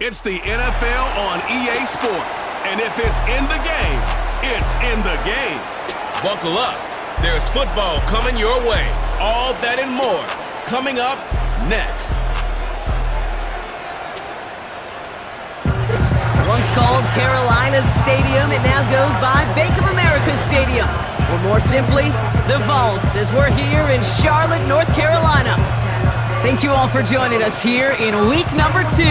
It's the NFL on EA Sports. And if it's in the game, it's in the game. Buckle up. There's football coming your way. All that and more coming up next. Once called Carolina's Stadium, it now goes by Bank of America Stadium. Or more simply, the Vault, as we're here in Charlotte, North Carolina. Thank you all for joining us here in week number 2.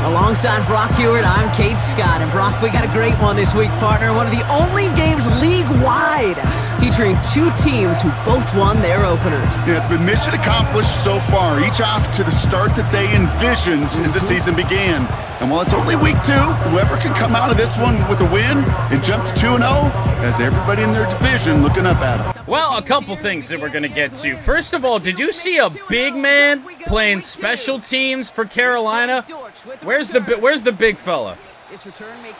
Alongside Brock Hewitt, I'm Kate Scott. And Brock, we got a great one this week, partner. One of the only games league-wide featuring 2 teams who both won their openers. Yeah, it's been mission accomplished so far, each off to the start that they envisioned as the season began. And while it's only week 2, whoever can come out of this one with a win and jump to 2-0 has everybody in their division looking up at them. Well, a couple things that we're going to get to. First of all, did you see a big man playing special teams for Carolina? Where's the big fella?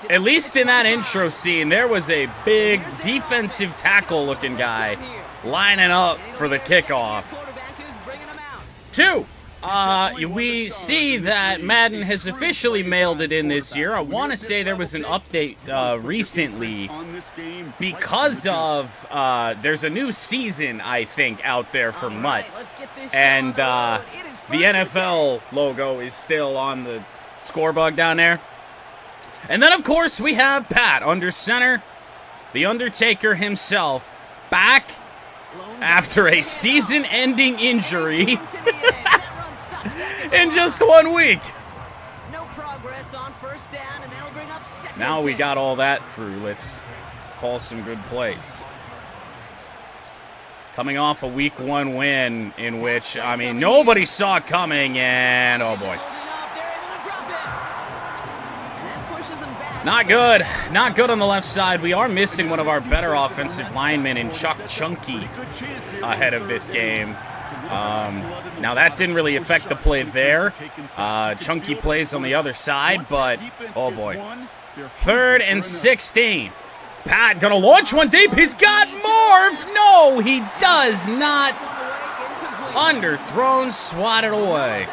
At least in that intro scene, there was a big defensive tackle-looking guy lining up for the kickoff. 2, we see that Madden has officially mailed it in this year. I want to say there was an update recently because of there's a new season, I think, out there for MUT. And the NFL logo is still on the scorebug down there. And then, of course, we have Pat under center, the Undertaker himself, back after a season-ending injury in just 1 week. Now we got all that through. Let's call some good plays. Coming off a week 1 win in which, I mean, nobody saw coming, and oh boy. Not good. Not good on the left side. We are missing one of our better offensive linemen in Chuck Chunky ahead of this game. Now, that didn't really affect the play there. Chunky plays on the other side, but, oh boy. 3rd and 16. Pat gonna launch one deep. He's got Marv. No, he does not. Underthrown, swatted away.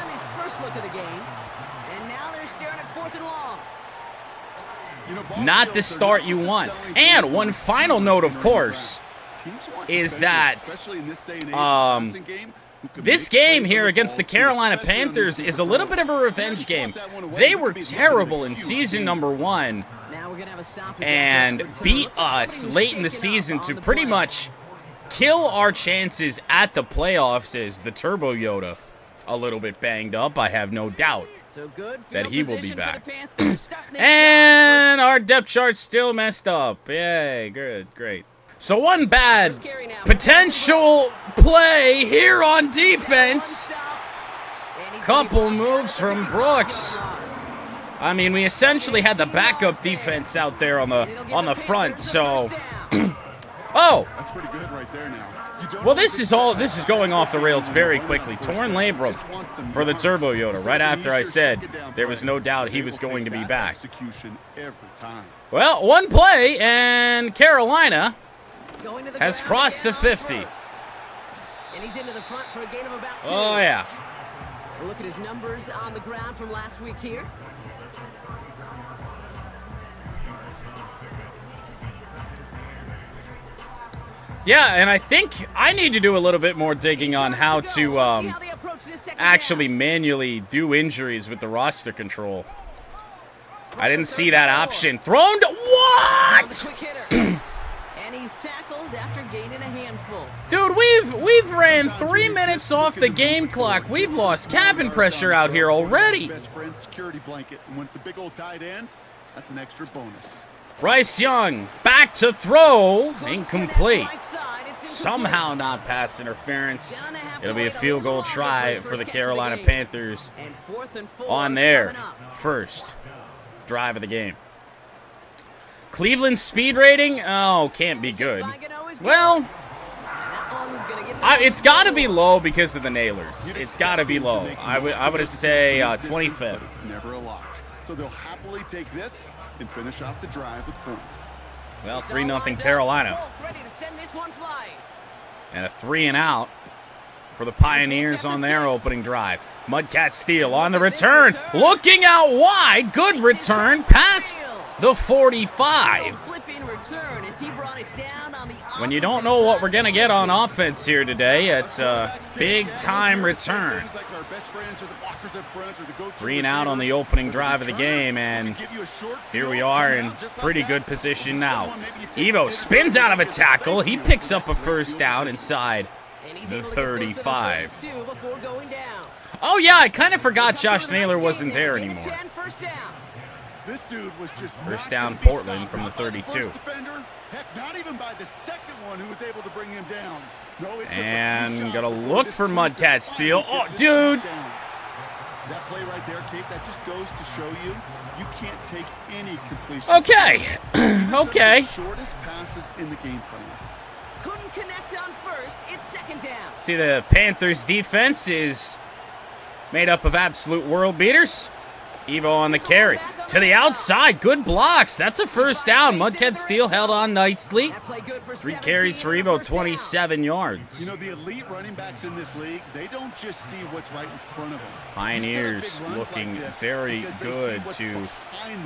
Not the start you want. And one final note, of course, is that this game here against the Carolina Panthers is a little bit of a revenge game. They were terrible in season number 1 and beat us late in the season to pretty much kill our chances at the playoffs. As the Turbo Yoda, a little bit banged up, I have no doubt that he will be back. And our depth chart's still messed up. Yay, good, great. So one bad potential play here on defense. Couple moves from Brooks. I mean, we essentially had the backup defense out there on the front, so oh! That's pretty good right there now. Well, this is going off the rails very quickly. Torn labrum for the Turbo Yoda right after I said there was no doubt he was going to be back. Well, one play, and Carolina has crossed the 50. Oh, yeah. Look at his numbers on the ground from last week here. Yeah, and I think I need to do a little bit more digging on how to actually manually do injuries with the roster control. I didn't see that option. Thrown to what? And he's tackled after gaining a handful. Dude, we've ran 3 minutes off the game clock. We've lost cabin pressure out here already. Best friend security blanket, and when it's a big old tight end, that's an extra bonus. Bryce Young, back to throw, incomplete. Somehow not pass interference. It'll be a field goal try for the Carolina Panthers on their first drive of the game. Cleveland's speed rating? Oh, can't be good. Well, it's got to be low because of the Nailers. It's got to be low. I would say 25th. It's never a lock. So they'll happily take this and finish off the drive with points. Well, 3-0 Carolina. And a 3 and out for the Pioneers on their opening drive. Mudcat Steele on the return, looking out wide. Good return past the 45. When you don't know what we're going to get on offense here today, it's a big-time return. 3 and out on the opening drive of the game, and here we are in pretty good position now. Evo spins out of a tackle. He picks up a first down inside the 35. Oh, yeah, I kind of forgot Josh Naylor wasn't there anymore. This dude was just first down Portland from the 32. Heck, not even by the second one who was able to bring him down. No, and gotta look for Mudcat Steele. Oh, dude. That play right there, Kate, that just goes to show you can't take any completion. Okay. Okay. Shortest passes in the game plan. Couldn't connect on first. It's second down. See, the Panthers defense is made up of absolute world beaters. Evo on the carry. To the outside. Good blocks. That's a first down. Mudcat Steele held on nicely. 3 carries for Evo, 27 yards. You know, the elite running backs in this league, they don't just see what's right in front of them. Pioneers looking very good to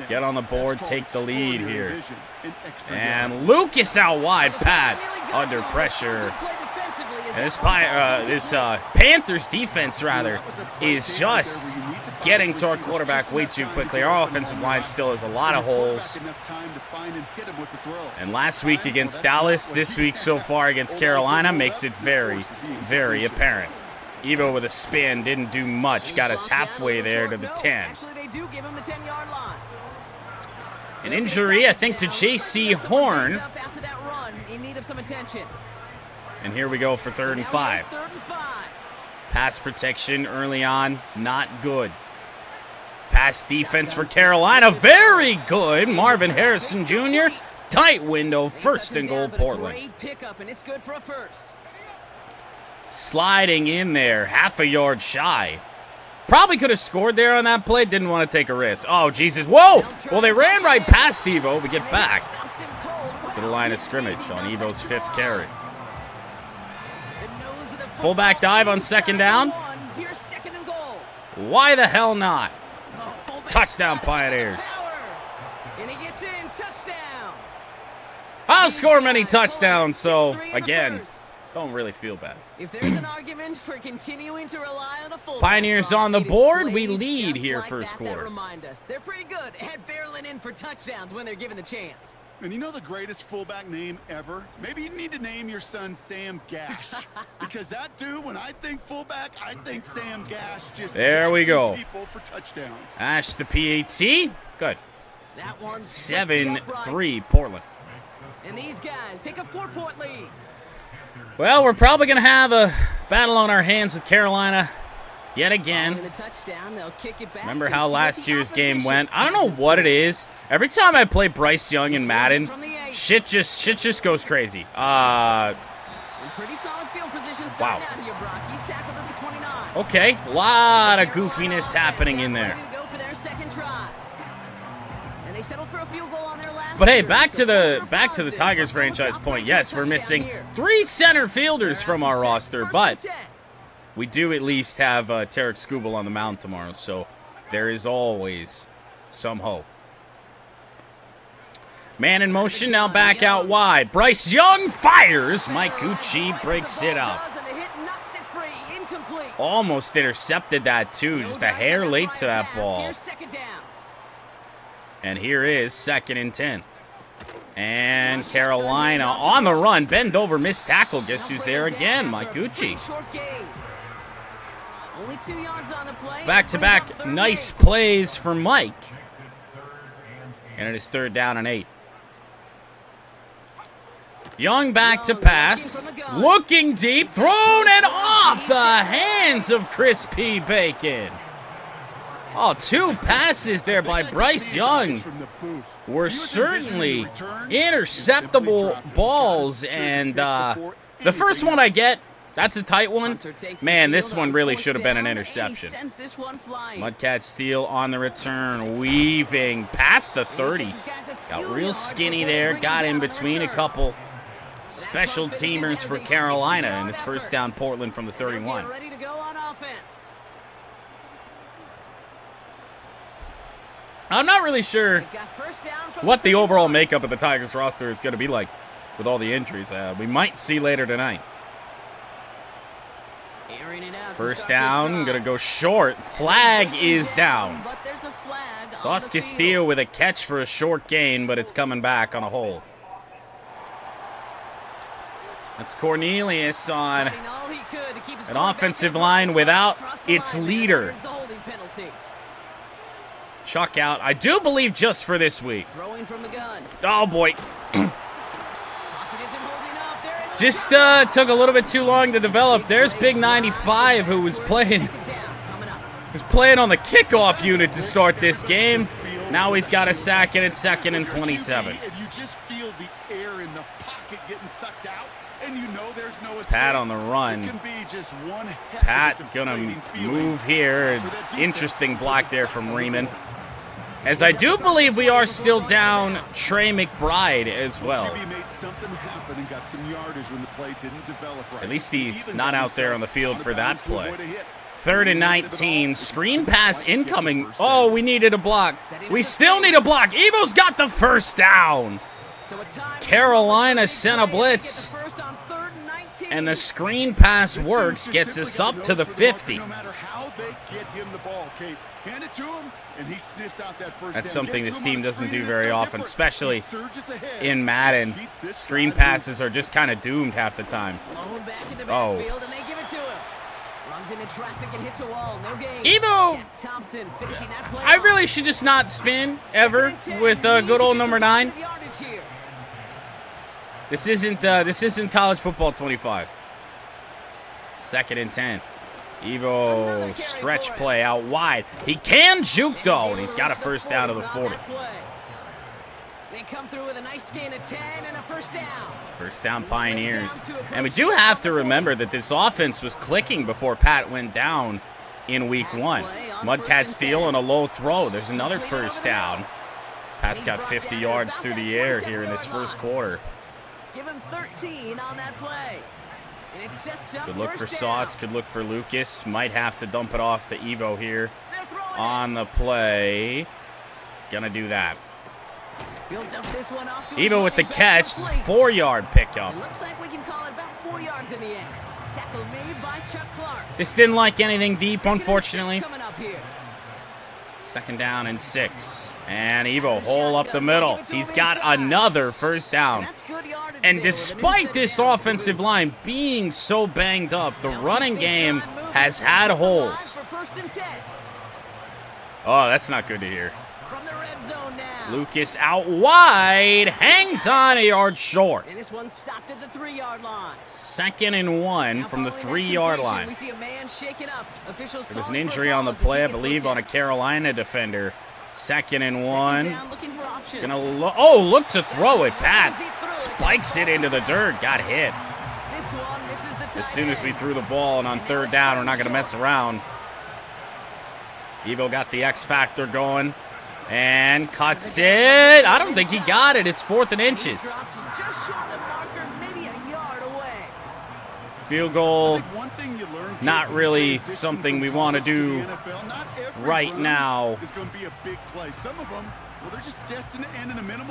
get on the board, take the lead here. And Lucas out wide, Pat, under pressure. And this Panthers defense, rather, is just getting to our quarterback way too quickly. Our offensive line still has a lot of holes. And last week against Dallas, this week so far against Carolina makes it very, very apparent. Evo with a spin, didn't do much, got us halfway there to the 10. An injury, I think, to J.C. Horn. And here we go for 3rd and 5. Pass protection early on, not good. Pass defense for Carolina, very good. Marvin Harrison Jr., tight window, 1st and goal, Portland. Sliding in there, half a yard shy. Probably could have scored there on that play, didn't want to take a risk. Oh, Jesus, whoa! Well, they ran right past Evo. We get back to the line of scrimmage on Evo's 5th carry. Fullback dive on 2nd down. Why the hell not? Touchdown, Pioneers. I'll score many touchdowns, so, again, don't really feel bad. If there's an argument for continuing to rely on a fullback, Pioneers on the board. We lead here first quarter. They're pretty good at barreling in for touchdowns when they're given the chance. And you know the greatest fullback name ever? Maybe you need to name your son Sam Gash. Because that dude, when I think fullback, I think Sam Gash. Just there we go. People for touchdowns. Ash the PAT. Good. 7-3 Portland. And these guys take a 4-point lead. Well, we're probably going to have a battle on our hands with Carolina yet again. Remember how last year's game went? I don't know what it is. Every time I play Bryce Young in Madden, shit just goes crazy. Wow. Okay, a lot of goofiness happening in there. But hey, back to the Tigers franchise point. Yes, we're missing 3 center fielders from our roster, but we do at least have Tarek Skubal on the mound tomorrow, so there is always some hope. Man in motion, now back out wide. Bryce Young fires. Mike Gucci breaks it up. Almost intercepted that, too. Just a hair late to that ball. And here is 2nd and 10. And Carolina on the run. Bend over, missed tackle. Guess who's there again? Mike Gucci. Back-to-back nice plays for Mike. And it is 3rd down and 8. Young back to pass. Looking deep. Thrown and off the hands of Chris P. Bacon. Oh, 2 passes there by Bryce Young were certainly interceptable balls. And the first one I get, that's a tight one. Man, this one really should have been an interception. Mudcat Steele on the return, weaving past the 30. Got real skinny there, got in between a couple Special teamers for Carolina, and it's first down Portland from the 31. Ready to go on offense. I'm not really sure what the overall makeup of the Tigers roster is going to be like with all the injuries. We might see later tonight. First down, going to go short. Flag is down. Sauce Castillo with a catch for a short gain, but it's coming back on a hole. That's Cornelius on an offensive line without its leader. Chuck out, I do believe, just for this week. Oh, boy. Just took a little bit too long to develop. There's Big 95, who was playing on the kickoff unit to start this game. Now he's got a sack, and it's 2nd and 27. You just feel the air in the pocket getting sucked out, and you know there's no escape. Pat on the run. Pat gonna move here. Interesting block there from Riemann. As I do believe we are still down Trey McBride as well. At least he's not out there on the field for that play. 3rd and 19. Screen pass incoming. Oh, we needed a block. We still need a block. Evo's got the first down. Carolina sent a blitz. And the screen pass works, gets us up to the 50. That's something this team doesn't do very often, especially in Madden. Screen passes are just kind of doomed half the time. Oh. Evo! I really should just not spin ever with good old number 9. This isn't college football 25. 2nd and 10. Evo stretch play out wide. He can juke though, and he's got a first down to the 40. They come through with a nice gain of 10 and a first down. First down Pioneers. And we do have to remember that this offense was clicking before Pat went down in week 1. Mudcat steal and a low throw. There's another first down. Pat's got 50 yards through the air here in this first quarter. Give him 13 on that play. And it sets up Could look for Sauce, could look for Lucas. Might have to dump it off to Evo here on the play. Gonna do that. Evo with the catch, 4-yard pickup. Looks like we can call it about 4 yards in the end. Tackle made by Chuck Clark. This didn't like anything deep, unfortunately. 2nd down and 6. And Evo, hole up the middle. He's got another first down. And despite this offensive line being so banged up, the running game has had holes. Oh, that's not good to hear. Lucas out wide, hangs on a yard short. And this one stopped at the 3-yard line. 2nd and 1 from the 3-yard line. We see a man shaken up. Officials there was an injury on the play, I believe, on a Carolina defender. 2nd and 1. Look to throw it. Pat spikes it into the dirt. Got hit. As soon as we threw the ball, and on 3rd down, we're not going to mess around. Evo got the X factor going. And cuts it. I don't think he got it. It's 4th and inches. Field goal. Not really something we want to do right now.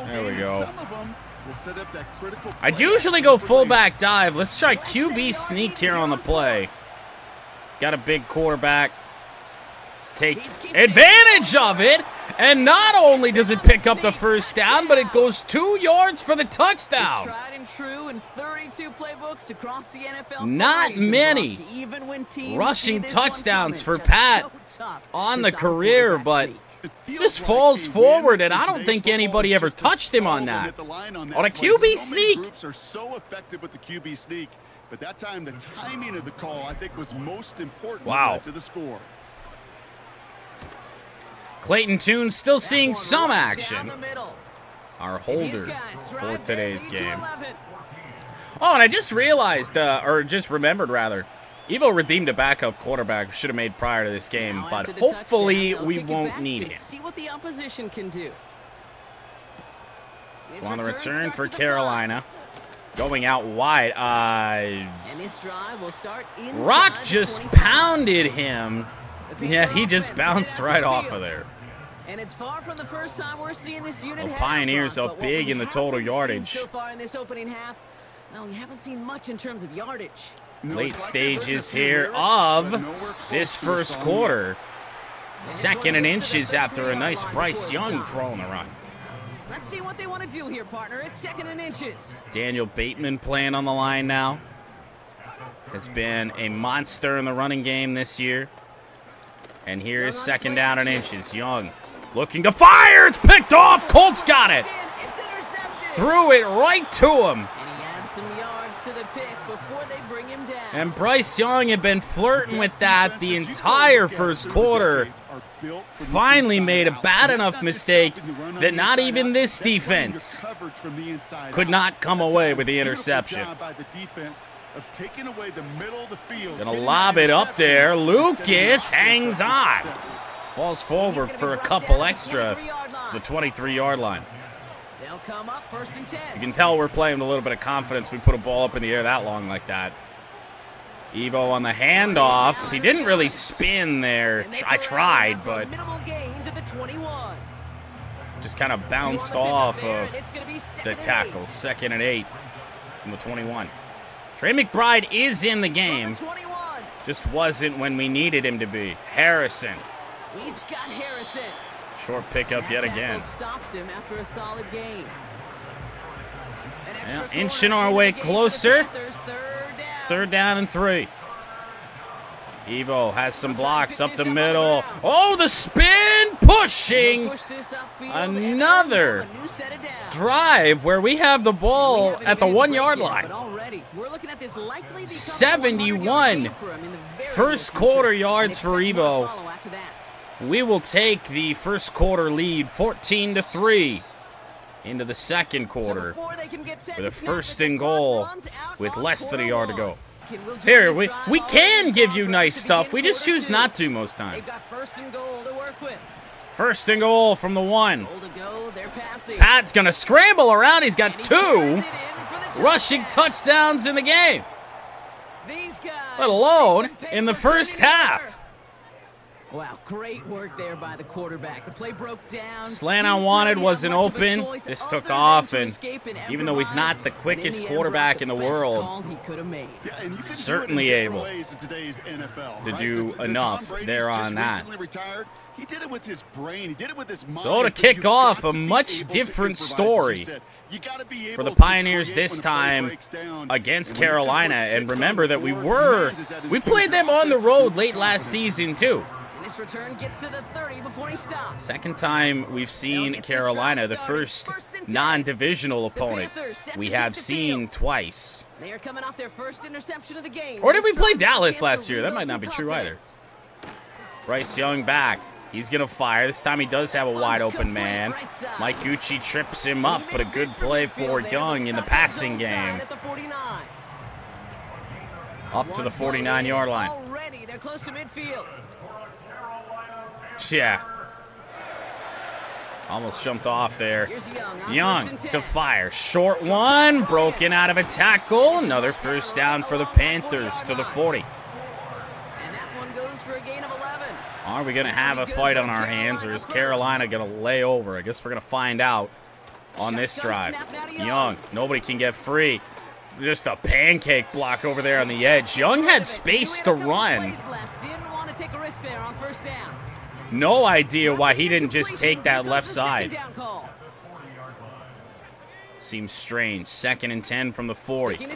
There we go. I'd usually go fullback dive. Let's try QB sneak here on the play. Got a big quarterback. Let's take advantage of it. And not only does it pick up the first down, but it goes 2 yards for the touchdown. Not many rushing touchdowns for Pat on the career, but just falls forward, and I don't think anybody ever touched him on that. On a QB sneak. But that time, the timing of the call, I think, was most important to the score. Clayton Tune still seeing some action. Our holder for today's game. Oh, and I just realized, or just remembered rather, Evo redeemed a backup quarterback we should have made prior to this game, but hopefully we won't need him. See what the opposition can do. So on the return for Carolina. Going out wide. And this drive will start Rock just pounded him. Yeah, he just bounced right off of there. And it's far from the first time we're seeing this unit. Well, Pioneers up big in the total yardage. So far in this opening half, well, we haven't seen much in terms of yardage. Late stages here of this first quarter. 2nd and inches after a nice Bryce Young throw on the run. Let's see what they want to do here, partner. It's 2nd and inches. Daniel Bateman playing on the line now. Has been a monster in the running game this year. And here is 2nd down and inches. Young looking to fire. It's picked off. Colts got it. Threw it right to him. And he adds some yards to the pick before they bring him down. And Bryce Young had been flirting with that the entire first quarter. Finally made a bad enough mistake that not even this defense could not come away with the interception. Gonna lob it up there. Lucas hangs on. Falls forward for a couple extra. The 23-yard line. They'll come up 1st and 10. You can tell we're playing with a little bit of confidence. We put a ball up in the air that long like that. Evo on the handoff. He didn't really spin there. I tried, but just kind of bounced off of the tackle. 2nd and 8 from the 21. Trey McBride is in the game. Just wasn't when we needed him to be. Harrison. He's got Harrison. Short pickup yet again. Stops him after a solid gain. Yeah, inching our way closer. 3rd down and 3. Evo has some blocks up the middle. Oh, the spin pushing. Another drive where we have the ball at the 1-yard line. 71 first quarter yards for Evo. We will take the first quarter lead 14-3 into the second quarter with a 1st and goal with less than a yard to go. Here, we can give you nice stuff. We just choose not to most times. 1st and goal from the 1. Pat's going to scramble around. He's got 2 rushing touchdowns in the game, let alone in the first half. Wow, great work there by the quarterback. The play broke down. Slant on wanted wasn't open. This took off, and even though he's not the quickest quarterback in the world, certainly able to do enough there on that. He did it with his brain. He did it with his mind. So to kick off, a much different story for the Pioneers this time against Carolina. And remember that we played them on the road late last season too. This return gets to the 30 before he stops. Second time we've seen Carolina, the first non-divisional opponent we have seen twice. They are coming off their first interception of the game. Or did we play Dallas last year? That might not be true either. Bryce Young back. He's going to fire. This time he does have a wide open man. Mike Gucci trips him up, but a good play for Young in the passing game. Up to the 49-yard line. Already, they're close to midfield. Yeah. Almost jumped off there. Young to fire. Short one. Broken out of a tackle. Another 1st down for the Panthers to the 40. And that one goes for a gain of 11. Are we going to have a fight on our hands, or is Carolina going to lay over? I guess we're going to find out on this drive. Young. Nobody can get free. Just a pancake block over there on the edge. Young had space to run. Didn't want to take a risk there on 1st down. No idea why he didn't just take that left side. Seems strange. 2nd and 10 from the 40.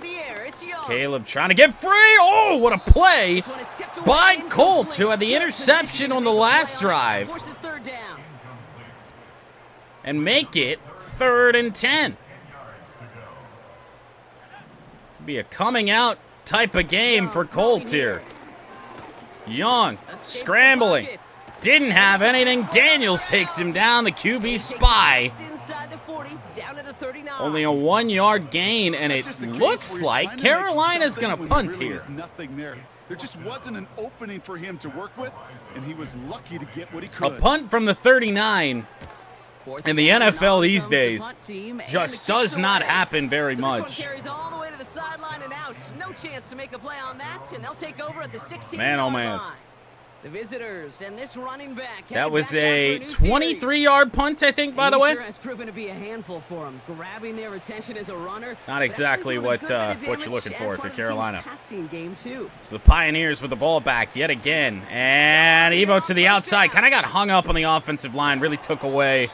Caleb trying to get free. Oh, what a play by Colt, who had the interception on the last drive. And make it 3rd and 10. Be a coming out type of game for Colt here. Young scrambling. Didn't have anything. Daniels takes him down. The QB spy. Only a 1-yard gain, and it looks like Carolina's going to punt here. There just wasn't an opening for him to work with, and he was lucky to get what he could. A punt from the 39. And the NFL these days just does not happen very much. Man, oh man. The visitors and this running back. That was a 23-yard punt, I think, by the way. Sure has proven to be a handful for him, grabbing their attention as a runner. Not exactly what you're looking for if you're Carolina. Game too. So the Pioneers with the ball back yet again. And Evo to the outside. Kind of got hung up on the offensive line. Really took away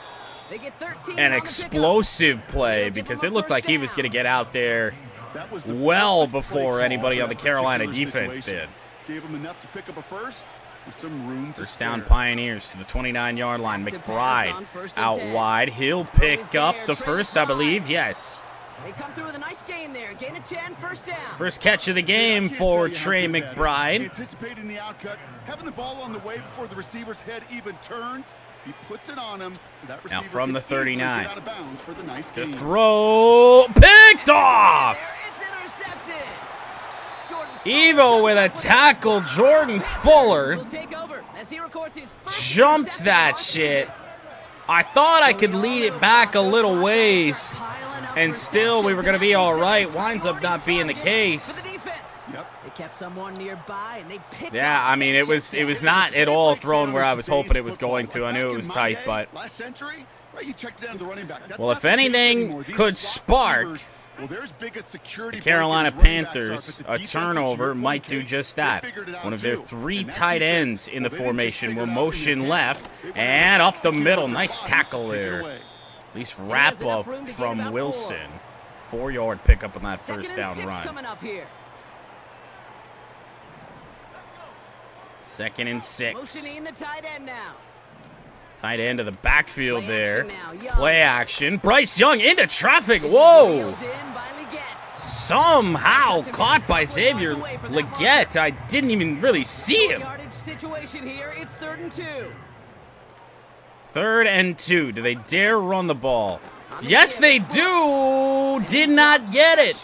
an explosive play because it looked like he was going to get out there well before anybody on the Carolina defense did. Gave him enough to pick up a first. Some room to First down Pioneers to the 29-yard line. McBride out wide. He'll pick up the first, I believe. Yes. They come through with a nice gain there. Gain of 10, first down. First catch of the game for Trey McBride. Anticipating the outcut, having the ball on the way before the receiver's head even turns. He puts it on him. So that receiver now from the 39. get out of bounds for the nice To gain. throw. Picked off. It's intercepted. Evo with a tackle. Jordan Fuller jumped that shit. I thought I could lead it back a little ways, and still we were going to be all right. Winds up not being the case. Yeah, I mean, it was not at all thrown where I was hoping it was going to. I knew it was tight, but well, if anything could spark the Carolina Panthers, a turnover might do just that. One of their 3 tight ends in the formation will motion left and up the middle. Nice tackle there. At least wrap up from Wilson. 4-yard pickup on that first down run. Second and 6. Tight end of the backfield there. Play action. Bryce Young into traffic. Whoa. Somehow caught by Xavier Legette. I didn't even really see him. 3rd and 2. Do they dare run the ball? Yes, they do. Did not get it.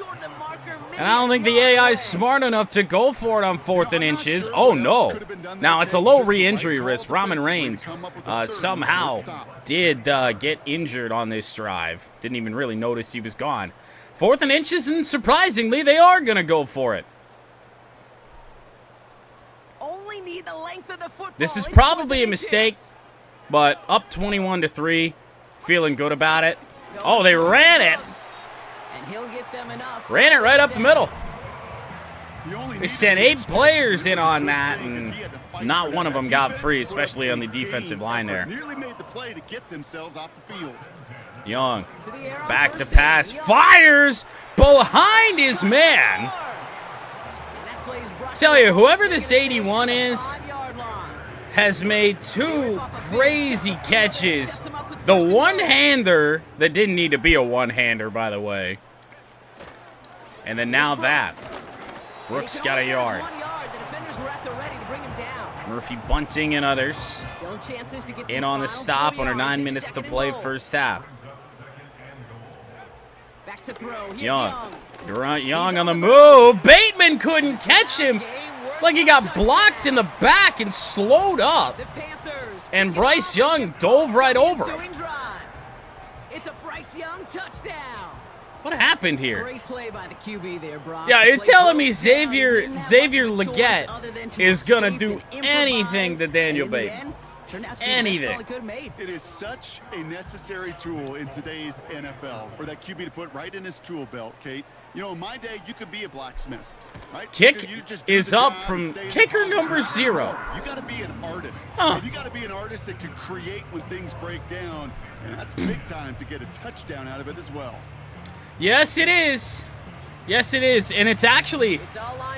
And I don't think the AI is smart enough to go for it on 4th and inches. Oh, no. Now, it's a low re-injury risk. Ramin Reigns somehow did get injured on this drive. Didn't even really notice he was gone. 4th and inches, and surprisingly, they are going to go for it. This is probably a mistake, but up 21-3. Feeling good about it. Oh, they ran it. Ran it right up the middle. They sent 8 players in on that, and not one of them got free, especially on the defensive line there. Young, back to pass, fires behind his man. Tell you, whoever this 81 is has made 2 crazy catches. The one-hander that didn't need to be a one-hander, by the way. And then now that. Brooks got a yard. Murphy Bunting and others in on the stop under 9 minutes to play first half. Young. Young on the move. Bateman couldn't catch him. It's like he got blocked in the back and slowed up. And Bryce Young dove right over him. It's a Bryce Young touchdown. What happened here? Great play by the QB there, Brock. Yeah, you're telling me Xavier Legette is going to do anything to Daniel Bateman. Anything. It is such a necessary tool in today's NFL for that QB to put right in his tool belt, Kate. You know, in my day, you could be a blacksmith. Right? Kick is up from kicker number 0. You got to be an artist. You got to be an artist that can create when things break down. And that's big time to get a touchdown out of it as well. Yes, it is. Yes, it is. And it's actually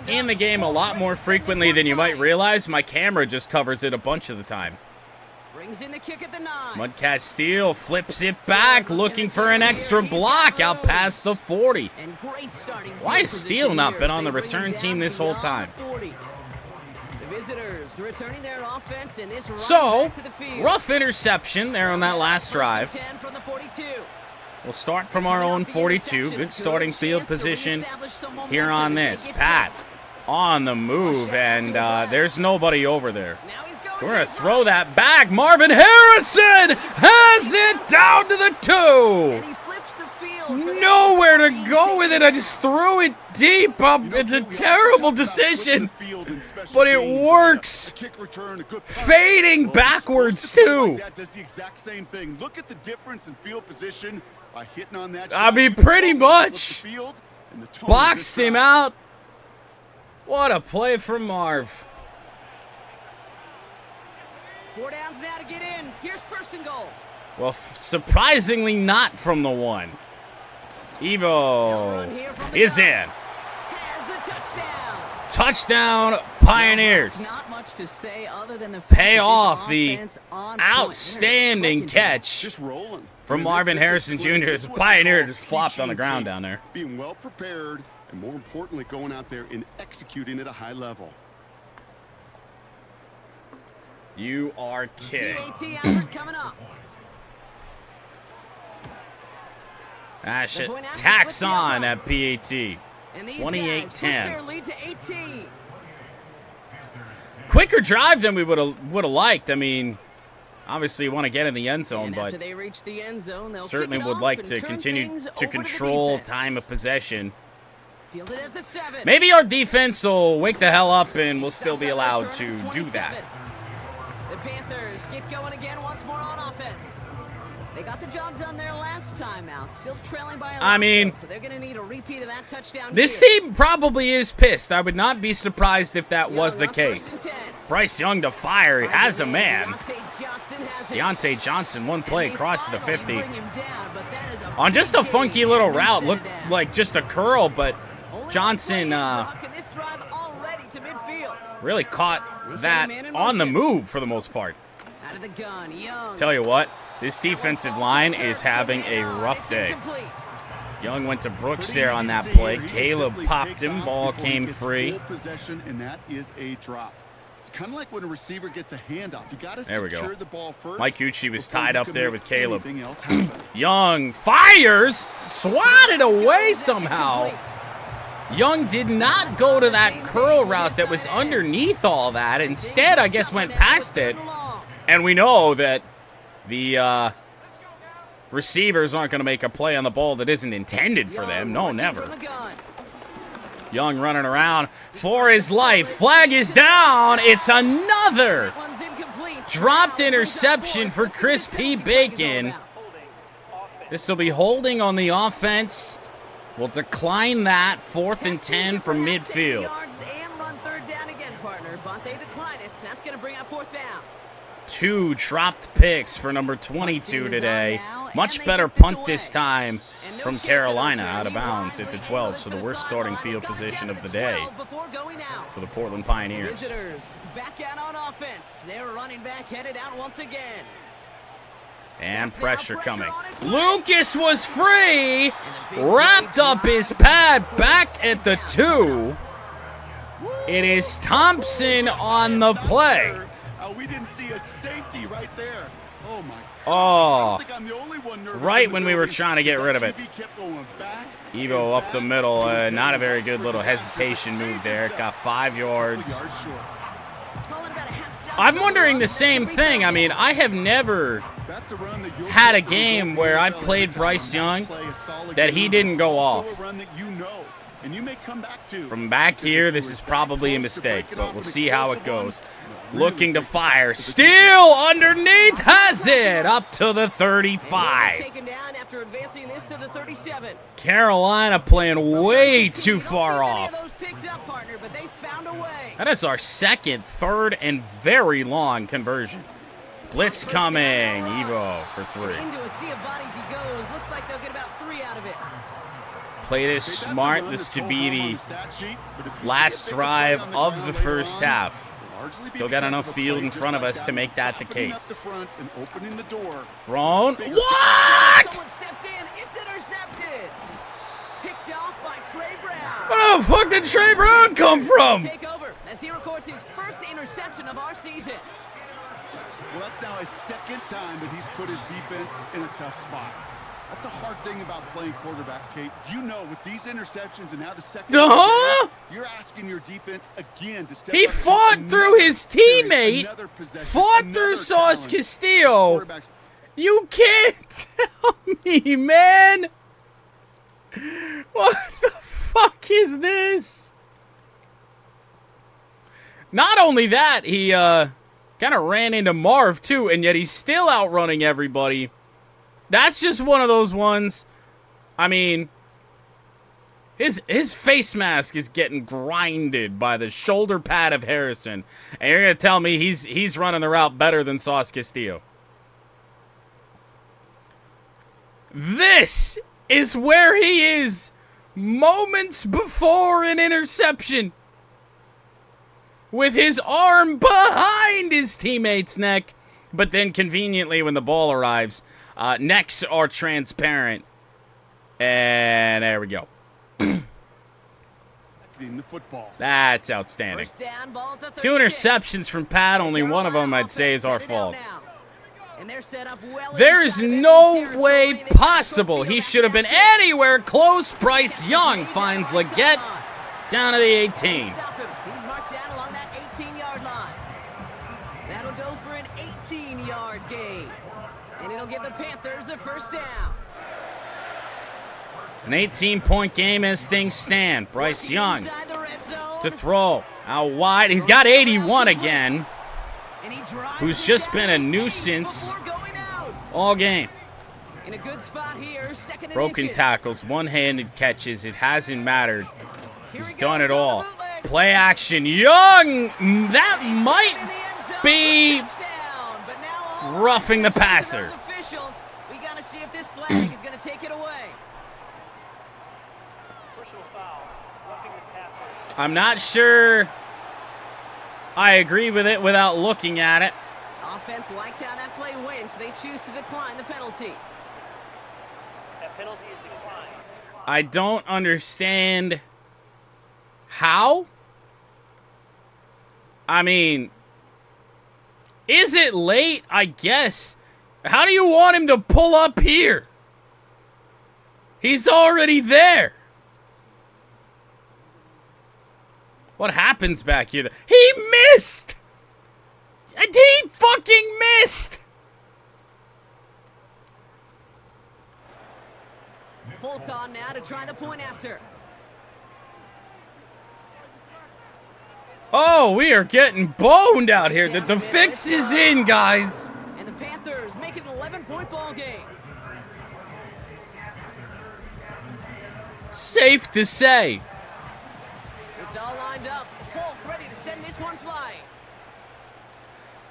in the game a lot more frequently than you might realize. My camera just covers it a bunch of the time. Mudcat Steele flips it back, looking for an extra block out past the 40. Why has Steele not been on the return team this whole time? So, rough interception there on that last drive. We'll start from our own 42. Good starting field position here on this. Pat on the move, and there's nobody over there. We're going to throw that back. Marvin Harrison has it down to the 2. And he flips the field. Nowhere to go with it. I just threw it deep up. It's a terrible decision, but it works. Fading backwards, too. Does the exact same thing. Look at the difference in field position by hitting on that. I mean, pretty much. Boxed him out. What a play from Marv. 4 downs now to get in. Here's 1st and goal. Well, surprisingly not from the 1. Evo is in. Has the touchdown. Touchdown, Pioneers. Not much to say other than the fact Pay that this off the offense on point. outstanding catch Just rolling. from Marvin Harrison Jr. as the Pioneer just flopped on the ground down there. Being well prepared, and more importantly, going out there and executing at a high level. You are kidding. PAT effort coming up. Ah, shit. Tax on at PAT. And these 28-10. guys push their lead to 18. Quicker drive than we would have liked. I mean, obviously you want to get in the end zone, And but after they reach the end zone, they'll certainly kick it would off like and to turn continue things to over the control defense. time of possession. Fielded at the 7. Maybe our defense will wake the hell up and we'll still be allowed to do that. The Panthers get going again once more on offense. They got the job done there last time out, still trailing by a lot, so they're going to need a repeat of that touchdown. This here. team probably is pissed. I would not be surprised if that was the case. Bryce Young to fire. He has a man. Deontay Johnson, one play, crosses the 50. On just a funky little route. Looked like just a curl, but Johnson really caught that on the move for the most part. Out of the gun, Young. Tell you what, this defensive line is having a rough day. Young went to Brooks there on that play. Caleb popped him. Ball came free. Possession, and that is a drop. It's kind of like when a receiver gets a handoff. You got to secure the ball first. Mike Ucci was tied up there with Caleb. Anything else happen. Young fires, swatted away somehow. Young did not go to that curl route that was underneath all that. Instead, I guess went past it. And we know that the receivers aren't going to make a play on the ball that isn't intended for them. No, never. Young running around for his life. Flag is down. It's another dropped interception for Chris P. Bacon. This will be holding on the offense. We'll decline that. 4th and 10 from midfield. That's going to bring up 4th down. 2 dropped picks for number 22 today. Much better punt this time from Carolina out of bounds at the 12. So the worst starting field position of the day for the Portland Pioneers. Visitors back out on offense. They're running back headed out once again. And pressure coming. Lucas was free. Wrapped up his pad back at the 2. It is Thompson on the play. We didn't see a safety right there. Oh my God. Oh, I think I'm the only one nervous right in when the we were building. trying to get rid of it. QB kept going back Evo and up the back. middle. Not a very good little hesitation move there. Got 5 yards. I'm wondering the same thing. I mean, I have never had a game where I played Bryce Young that he didn't go off. From back here, this is probably a mistake, but we'll see how it goes. Looking to fire. Steele underneath has it up to the 35. Carolina playing way too far off. That is our second, 3rd, and very long conversion. Blitz coming. Evo for 3. Play this smart. This could be the last drive of the first half. Still got enough field in front of us to make that the case. Thrown. What? Where the fuck did Trey Brown come from? As he records his first interception of our season. Well, that's now his 2nd time that he's put his defense in a tough spot. That's a hard thing about playing quarterback, Kate. You know, with these interceptions and now the second, you're asking your defense again to step up. He fought through his teammate, fought through Sauce Castillo. You can't tell me, man. What the fuck is this? Not only that, he kind of ran into Marv too, and yet he's still outrunning everybody. That's just one of those ones. I mean, his face mask is getting grinded by the shoulder pad of Harrison, and you're gonna tell me he's running the route better than Sauce Castillo. This is where he is moments before an interception, with his arm behind his teammate's neck, but then conveniently when the ball arrives, necks are transparent, and there we go. That's outstanding. 2 interceptions from Pat, only one of them I'd say is our fault. There is no way possible he should have been anywhere close. Bryce Young finds Leggett down to the 18. He's marked down along that 18-yard line. That'll go for an 18-yard gain. And it'll give the Panthers a first down. It's an 18-point game as things stand. Bryce Young to throw out wide. He's got 81 again, who's just been a nuisance all game. In a good spot here, Broken tackles, one-handed catches. It hasn't mattered. He's done it all. Play action. Young! That might be roughing the passer. We gotta see if this flag is gonna take it away. I'm not sure I agree with it without looking at it. Offense liked how that play went, so they choose to decline the penalty. That penalty is declined. I don't understand how. I mean, is it late? I guess. How do you want him to pull up here? He's already there. What happens back here? He missed! He fucking missed! Fulcon now to try the point after. Oh, we are getting boned out here. The fix is in, guys. And the Panthers make it an 11-point ball game. Safe to say. It's all lined up. Folk ready to send this one flying.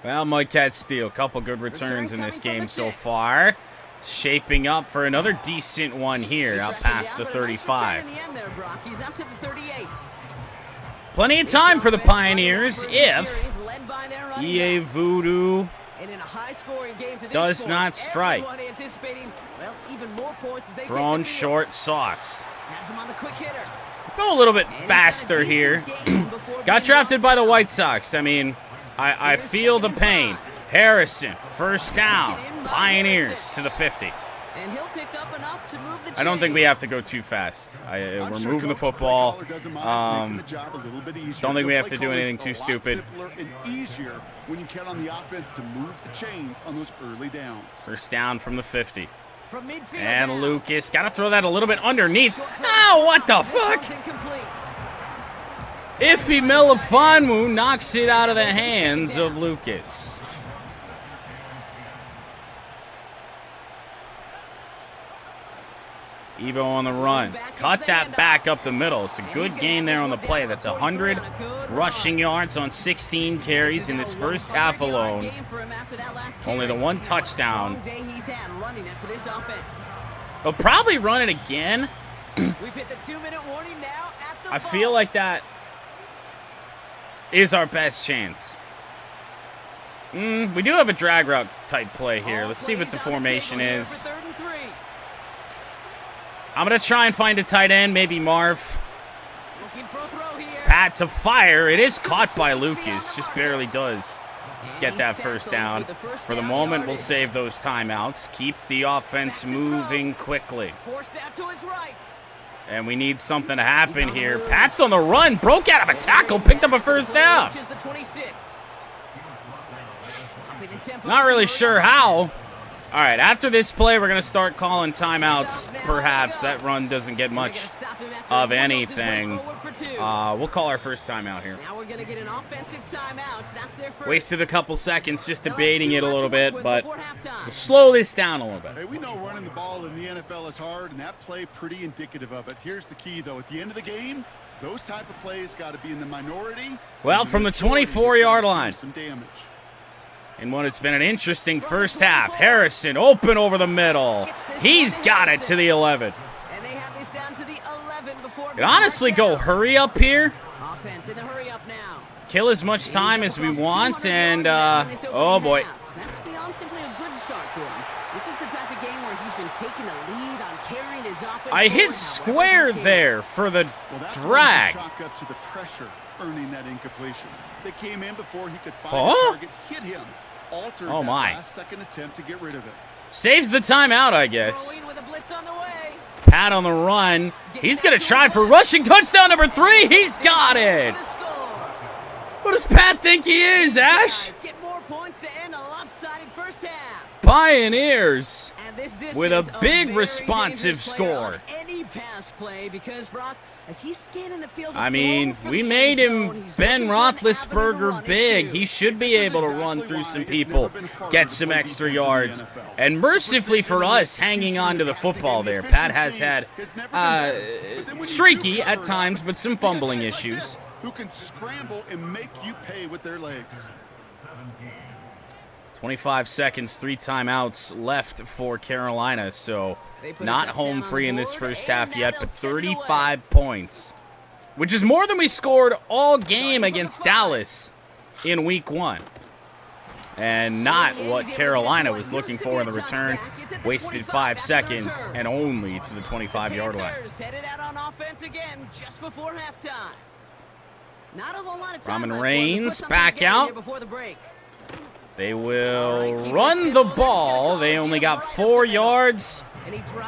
Well, Mike Catsteal, a couple good returns in this game so far. Shaping up for another decent one here, out past the 35. He's up to the 38. Plenty of time for the Pioneers if EA Voodoo does not strike. Thrown short Sauce. Go a little bit faster here. Got drafted by the White Sox. I mean, I feel the pain. Harrison, first down. Pioneers to the 50. And he'll pick up enough to move the I don't think we have to go too fast. We're moving the football. Don't think we have to do anything too stupid. When you count on the offense to move the chains on those early downs. First down from the 50. From midfield And now. Lucas, got to throw that a little bit underneath. Oh, what the fuck? Iffy Melifonwu knocks it out of the hands of Lucas. Evo on the run. Cut that back up the middle. It's a good gain there on the play. That's 100 rushing yards on 16 carries in this first half alone. Only the one touchdown. They'll probably run it again. I feel like that is our best chance. We do have a drag route type play here. Let's see what the formation is. I'm going to try and find a tight end, maybe Marv. Pat to fire. It is caught by Lucas. Just barely does. get that first down. For the moment, we'll save those timeouts. Keep the offense moving quickly. Forced out to his right. And we need something to happen here. Pat's on the run, broke out of a tackle, picked up a first down. Which is the 26. Not really sure how. All right, after this play, we're going to start calling timeouts, perhaps. That run doesn't get much of anything. We'll call our first timeout here. Now we're going to get an offensive timeout. That's their first. Wasted a couple seconds just debating it a little bit, but we'll slow this down a little bit. Hey, we know running the ball in the NFL is hard, and that play pretty indicative of it. Here's the key, though. At the end of the game, those type of plays got to be in the minority. Well, from the 24-yard line. Some damage. In what has been an interesting first half. Harrison open over the middle. He's got it to the 11. And they have this down to the 11 before. Could honestly go hurry up here. Offense in the hurry up now. Kill as much time as we want, and oh boy. That's beyond simply a good start for him. This is the type of game where he's been taking the lead on carrying his offense. I hit square there for the drag. Chalk up to the pressure, earning that incompletion. They came in before he could find Huh? the target, hit him, altered Oh that my. last-second attempt to get rid of it. Saves the timeout, I guess. Throwing with a blitz on the way. Pat on the run. He's going to try for rushing touchdown number 3. He's got it. The score. What does Pat think he is, Ash? Guys, get more points to end a lopsided first half. Pioneers And this with a distance, big very responsive dangerous player score. on any pass play because Brock, as he's scanning the field, I mean, we made him Ben Roethlisberger big. He should be able to run through some people, get some extra yards. And mercifully for us, hanging on to the football there. Pat has had streaky at times, but some fumbling issues. Who can scramble and make you pay with their legs. 25 seconds, 3 timeouts left for Carolina, so not home free in this first half yet, but 35 points, which is more than we scored all game against Dallas in week 1. And not what Carolina was looking for in the return. Wasted 5 seconds and only to the 25-yard line. Headed out on offense again just before halftime. Not a whole lot of time Roman left for him to put Reigns something back together out. here before the break. They will run the ball. They only got 4 yards.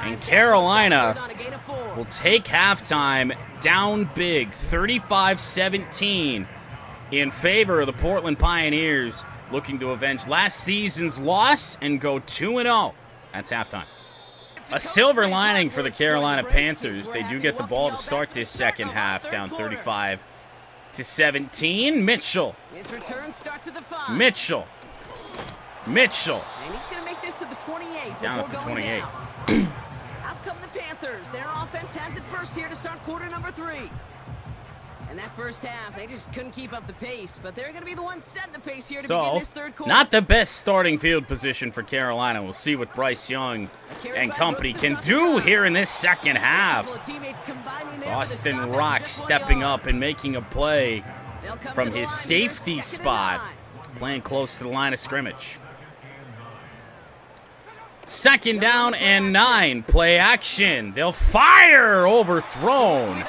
And Carolina will take halftime down big, 35-17, in favor of the Portland Pioneers, looking to avenge last season's loss and go 2-0. That's halftime. A silver lining for the Carolina Panthers. They do get the ball to start this second half, down 35-17. Mitchell. His return starts at the 5. Mitchell. Mitchell. And he's going to make this to the 28. Down at the before going 28. down. Out come the Panthers. Their offense has it first here to start quarter number 3. And that first half, they just couldn't keep up the pace, but they're going to be the ones setting the pace here to begin this third quarter. Not the best starting field position for Carolina. We'll see what Bryce Young and company can do here in this second half. It's Austin Rock stepping up and making a play from his safety spot, playing close to the line of scrimmage. Second down and 9, play action. They'll fire, overthrown.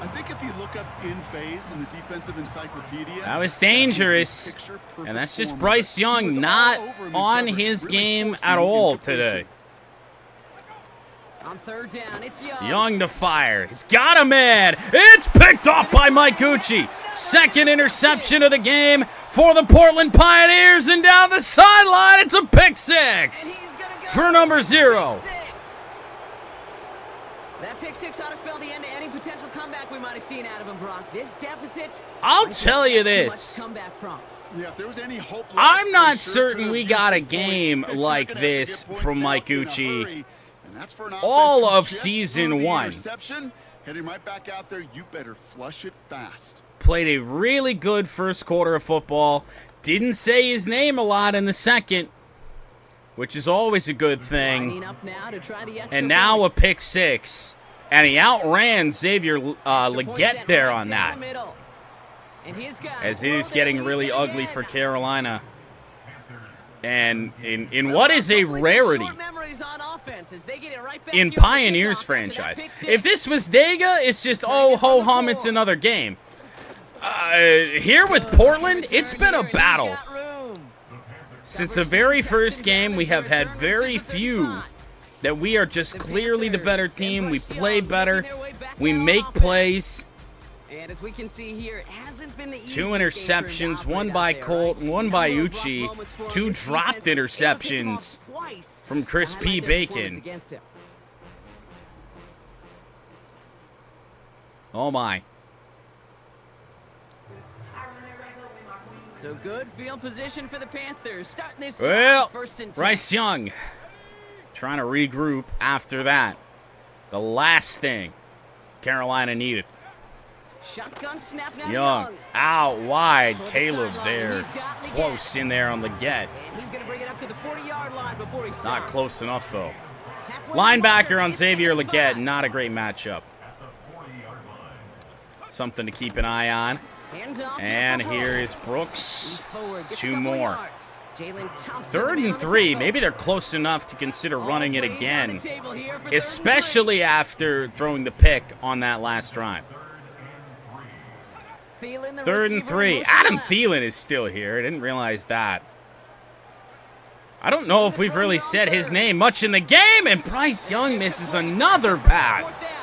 I think if you look up in phase in the defensive encyclopedia, That was dangerous. And that's just Bryce Young not on his game at all today. On third down, it's Young. Young to fire. He's got a man. It's picked off by Mike Gucci. Second interception of the game for the Portland Pioneers. And down the sideline, it's a pick 6 for number 0. That pick 6 ought to spell the end to any potential comeback we might have seen out of him, Brock. This deficit, I'll tell you this. Come back from. yeah, if there was any hope left, I'm not they sure certain could we have got a used some game points. like They're gonna have to this get points from now Mike in a Gucci hurry. And that's for an all offense of just season threw the 1. interception, heading right back out there. You better flush it fast. Played a really good first quarter of football. Didn't say his name a lot in the second, which is always a good thing. Lining up now to try the extra And now a point. pick 6. And he outran Xavier Leggett there on that. As it is getting really ugly for Carolina. And in what is a rarity in Pioneers franchise. If this was Dega, it's just, oh, ho-hum, it's another game. Here with Portland, it's been a battle. Since the very first game, we have had very few that we are just clearly the better team. We play better. We make plays. And as we can see here, it hasn't been the 2 interceptions, one by Colt, one by Uchi, 2 dropped interceptions from Chris P. Bacon. Oh my. So good field position for the Panthers. Starting this Well, first and 10. Bryce Young trying to regroup after that. The last thing Carolina needed. Shotgun snap now. Young out wide. Caleb there. Close in there on the get. And he's going to bring it up to the 40-yard line before he's Not close enough, though. Linebacker on Xavier Legette. Not a great matchup. Something to keep an eye on. And here is Brooks. 2 more. 3rd and 3. Maybe they're close enough to consider running it again. Especially after throwing the pick on that last drive. 3rd and 3. Adam Thielen is still here. I didn't realize that. I don't know if we've really said his name much in the game. And Bryce Young misses another pass.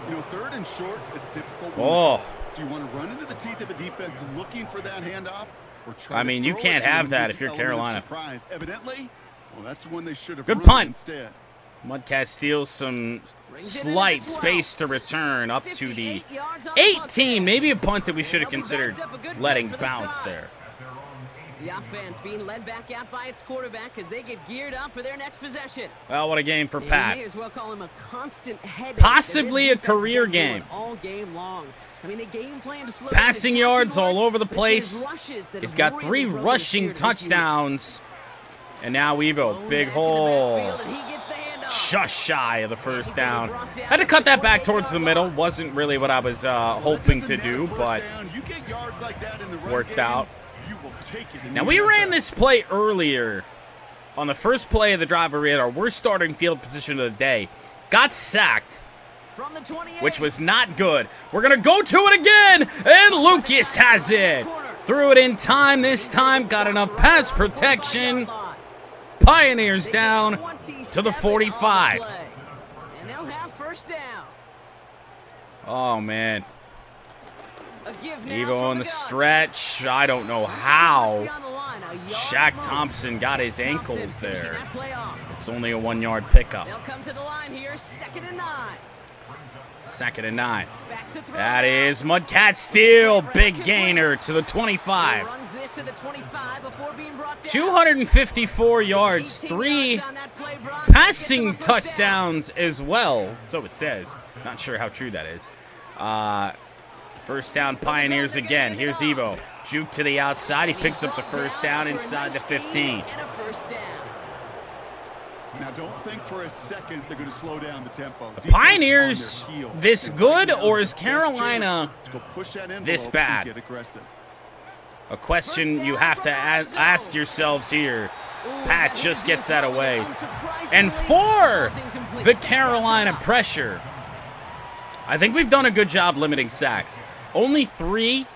You know, 3rd and short is difficult. Oh. Do you want to run into the teeth of a defense looking for that handoff? Or try I mean, you can't have that if you're Carolina. Surprise. Evidently, well, that's when they should have Good run punt. instead. Mudcat steals some slight space to return up to the 18. Maybe a punt that we should have considered letting bounce there. The offense being led back out by its quarterback as they get geared up for their next possession. Well, what a game for Pat. You may as well call him a constant headache. Possibly a career game. All game long. I mean, they game plan to slow Passing yards all over the place. He's He's got 3 rushing touchdowns. And now Evo, big hole. Just shy of the first down. Had to cut that back towards the middle. Wasn't really what I was hoping to do, but worked out. Now, we ran this play earlier. On the first play of the drive, we had our worst starting field position of the day. Got sacked, which was not good. We're going to go to it again, and Lucas has it. Threw it in time this time. Got enough pass protection. Pioneers down to the 45. And they'll have first down. Oh, man. Evo on the stretch. I don't know how Shaq Thompson got his ankles there. It's only a 1-yard pickup. They'll come to the line here, 2nd and 9. 2nd and 9. That is Mudcat steal. Big gainer to the 25. 254 yards, 3 passing touchdowns as well. So it says. Not sure how true that is. First down, Pioneers again. Here's Evo. Juke to the outside. He picks up the first down inside the 15. Now, don't think for a second they're going to slow down the tempo. The Pioneers this good, or is Carolina this bad? A question you have to ask yourselves here. Pat just gets that away. And for the Carolina pressure, I think we've done a good job limiting sacks. Only 3.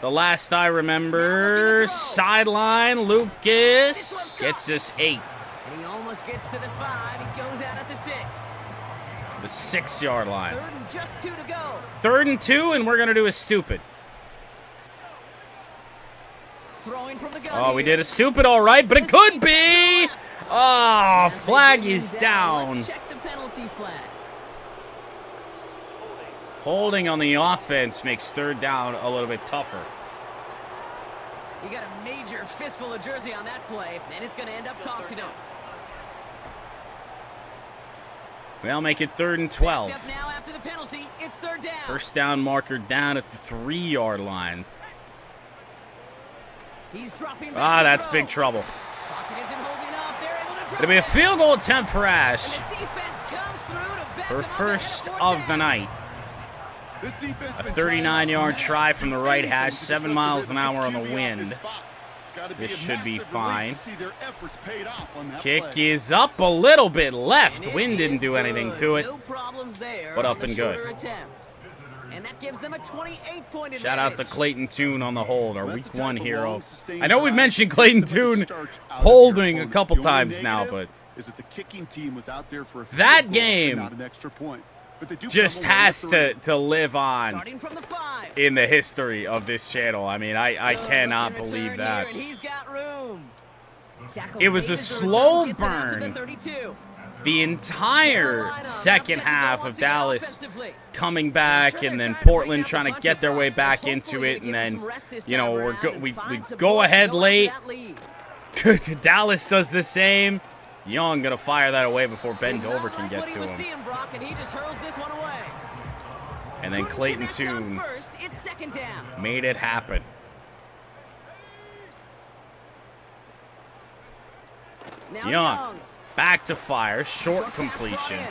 The last I remember, sideline, Lucas gets us 8. And he almost gets to the 5. He goes out at the 6. The 6-yard line. 3rd and just 2 to go. 3rd and 2, and we're going to do a stupid. Throwing from the gun. Oh, we did a stupid all right, but it could be. Oh, flag is down. Let's check the penalty flag. Holding on the offense makes 3rd down a little bit tougher. You got a major fistful of jersey on that play, and it's going to end up costing him. We'll make it 3rd and 12. Now after the penalty, it's 3rd down. First down marker down at the 3-yard line. He's dropping Ah, that's big trouble. It'll be a field goal attempt for Ash. Her first of the night. A 39-yard try from the right hash, 7 miles an hour on the wind. This should be fine. Kick is up a little bit left. Wind didn't do anything to it, but up and good. And that gives them a 28-point advantage. Shout out to Clayton Tune on the hold, our That's Week the type 1 of hero. long, sustained I know we've drive mentioned that Clayton gets some of the Tune starch out of holding your a couple opponent. The only times now, negative but is that the kicking team was out there for a that field goal game and not an extra point. But they do just come away has with to live on Starting from the 5. in the history of this channel. I mean, I cannot Looking believe return that. here, and he's got room. Tackle It was made a as the slow return gets it out to the burn. 32. The entire Carolina second about set to go half once of again Dallas offensively. coming back, Sure, and they're then trying to Portland bring trying out to the get their punch way up, back but into hopefully it, and they give then them some rest this you know time around we and find some go points to ahead go late. after that lead. Good. Dallas does the same. Young gonna fire that away before Ben Did not Dover can like get what he to was him. seeing, Brock, and he just hurls this one away. And then Couldn't Clayton connect on Tune first. It's second down. made it happen. Now Young back to fire, short Short pass brought completion. in.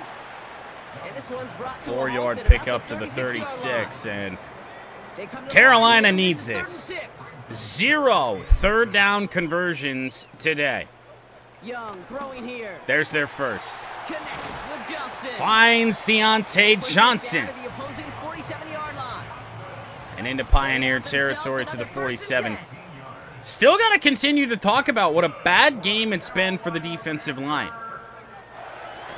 And this one's brought to a 4-yard halt at pickup about to the 36-yard line. 36, and They come to the Carolina line. needs This is this. 3rd and 6. 0 third down conversions today. Young throwing here. There's their first. Connects with Johnson. Finds Deontay Pushes Johnson. down to the opposing 47-yard line. And into Pioneer territory to the 47. Still got to continue to talk about what a bad game it's been for the defensive line.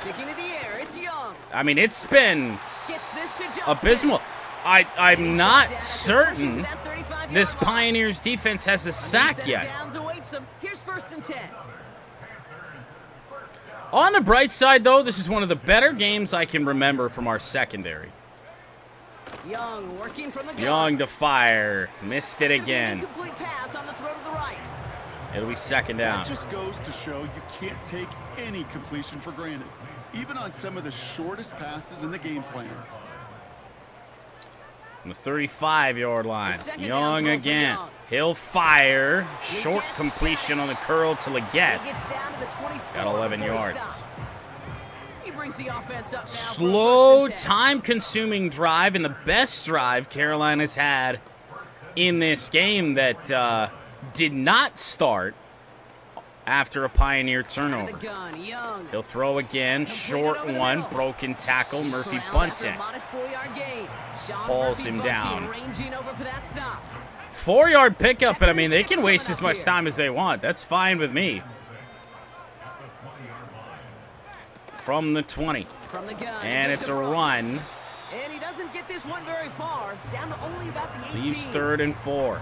Sticking to the air, it's Young. I mean, it's been Gets this to Johnson. abysmal. And I'm he's not down, certain pushing to that 35-yard this line. Pioneers defense has a sack Set yet. downs awaits him. Here's 1st and 10. On the bright side, though, this is one of the better games I can remember from our secondary. Young working from the gun. Young to fire. Missed it Gonna be an again. incomplete pass on the throw to the right. It'll be second That down. just goes to show you can't take any completion for granted, even on some of the shortest passes in the game plan. On the 35-yard line. second Young down throw for again. Young. He'll fire. Short Leggett's completion got on it. the curl to He Leggett. gets down to the 24 Got 11 before he yards. stopped. He brings the offense up now. Slow, for 1st and 10. time-consuming drive, and the best drive Carolina's had in this game that did not start after a Pioneer Out of turnover. the gun, Young. He'll throw again. Completed Short over the one. middle. Broken tackle. He's Murphy corralled after a bunting. modest 4-yard gain. Sean Hauls Murphy him Bunting down. ranging over for that stop. 4-yard pickup, but I Second mean, and they 6 can waste coming as up much here. time as they want. That's fine with me. From the 20. From the gun. And Gets it's a to Brooks. run. And he doesn't get this one very far. Down to only about the 18. Leaves 3rd and 4.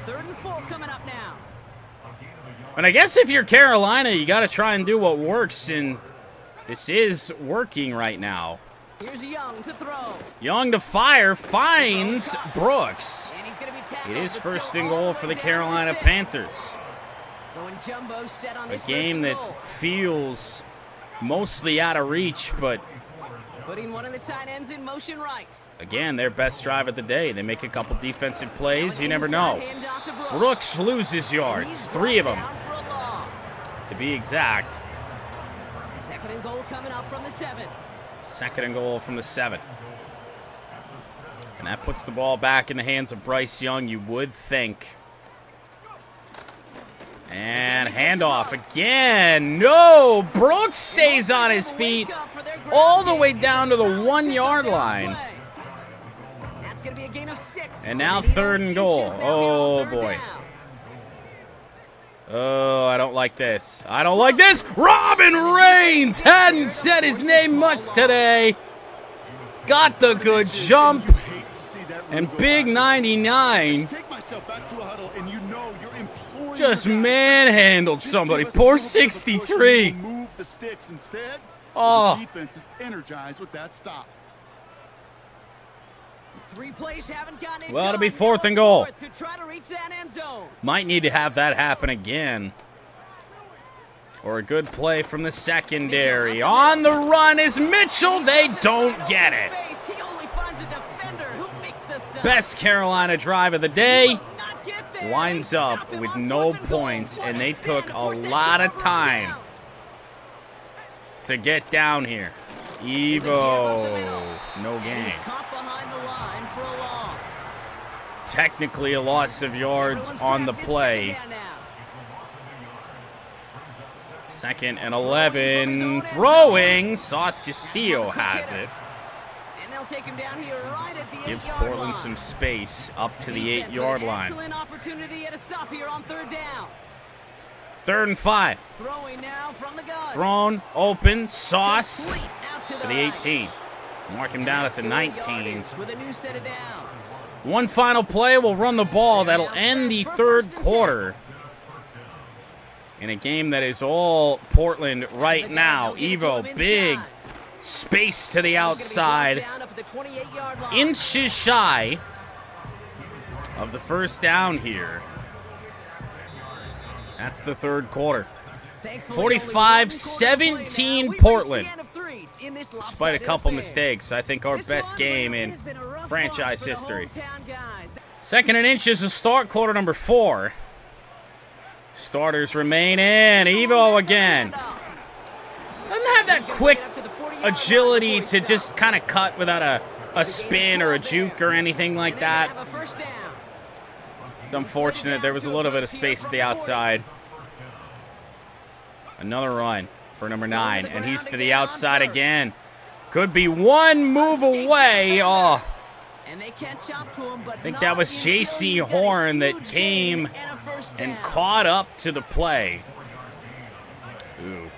3rd and 4 coming up now. And I guess if you're Carolina, you got to try and do what works, and this is working right now. Here's Young to throw. Young to fire, finds Brooks. And he's going to be tackled. It is but 1st still and all goal the for way the down to Carolina 6. Panthers. Going jumbo set on A this game 1st that and goal. feels mostly out of reach, but Putting one of the tight ends in motion right. again, their best drive of the day. They make a couple defensive plays. You never know. Inside handoff to Brooks. Brooks loses And he's yards, 3 of brought them down for a loss. to be exact. 2nd and goal coming up from the 7. 2nd and goal from the 7. And that puts the ball back in the hands of Bryce Young, you would think. And handoff again. No! Brooks stays on his feet all the way down to the 1-yard line. That's going to be a gain of 6. And now they need 3rd only and goal. inches now here Oh, on 3rd boy. down. Oh, I don't like this. I don't like this. Robin Reigns hadn't said his name much today. Got the good jump. Hate to see that run And go big by. 99 Just take myself back to a huddle, and you know you're imploring just your guys. manhandled Just somebody. give us a Poor little bit of a push and 63. we'll move the sticks instead. Oh. The defense is energized with that stop. 3 plays haven't gotten it Well, it'll be done. 4th Now and goal. 4th to try to reach that end zone. Might need to have that happen again. Or a good play from the secondary. On the run is Mitchell. They don't get it. Space. He only finds a defender who makes the stop. Best Carolina drive of the day. Not get there. Winds They up stop him with on no 4th and goal. points, What and they stand took to a force that lot of cover on time downs. to get down here. Evo. No And gain. he's caught behind the line for a loss. Technically a loss of yards Everyone's on the trapped in play. 2nd down now. 2nd and 11. Throwing. Sauce Castillo has it. And they'll take him down here right at the 8-yard Gives line. Portland some space up to the 8-yard line. Excellent opportunity at a stop here on 3rd down. 3rd and 5. Throwing now from the gun. Thrown, open, Sauce Complete out to to the right. 18. Mark him down at the 19. With a new set of downs. One final play, we'll run the ball. That'll end the 3rd quarter. In a game that is all Portland right now. Evo, big space to the outside. Inches shy of the 1st down here. That's the 3rd quarter. 45-17 Portland. Despite a couple mistakes, I think our best game in franchise history. 2nd and inches to start quarter number 4. Starters remain in. Evo again. Doesn't have that quick agility to just kind of cut without a spin or a juke or anything like that. It's unfortunate. There was a little bit of space to the outside. Another run for number 9, and he's to the outside again. Could be one move away. Oh, I think that was J.C. Horn that came and caught up to the play. Ooh.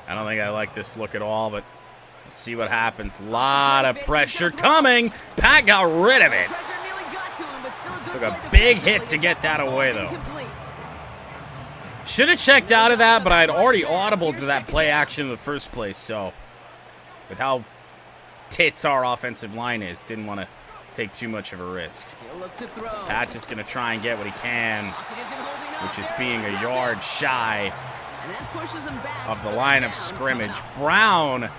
I don't think I like this look at all, but we'll see what happens. A lot of pressure coming. Pat got rid of it. Took a big hit to get that away, though. Should have checked out of that, but I had already audibled to that play action in the first place, so with how tits our offensive line is, didn't want to take too much of a risk. Pat just going to try and get what he can, which is being a yard shy of the line of scrimmage. Brown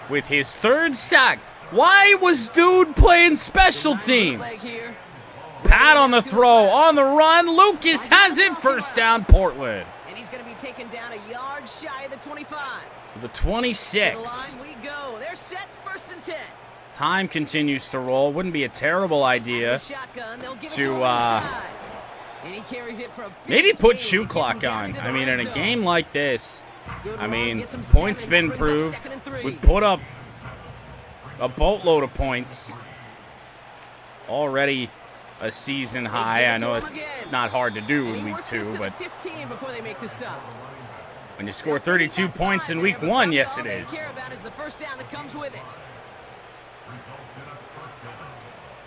with his 3rd sack. Why was dude playing special teams? Pat on the throw, on the run. Lucas has it. 1st down, Portland. And he's going to be taken down a yard shy of the 25. The 26. To the line we go. They're set. 1st and 10. Time continues to roll. Wouldn't be a terrible idea to maybe put shoe clock on. I mean, in a game like this, I mean, points been proved. We put up a boatload of points already. A season high. I know it's not hard to do in week 2, but when you score 32 points in week 1, yes it is.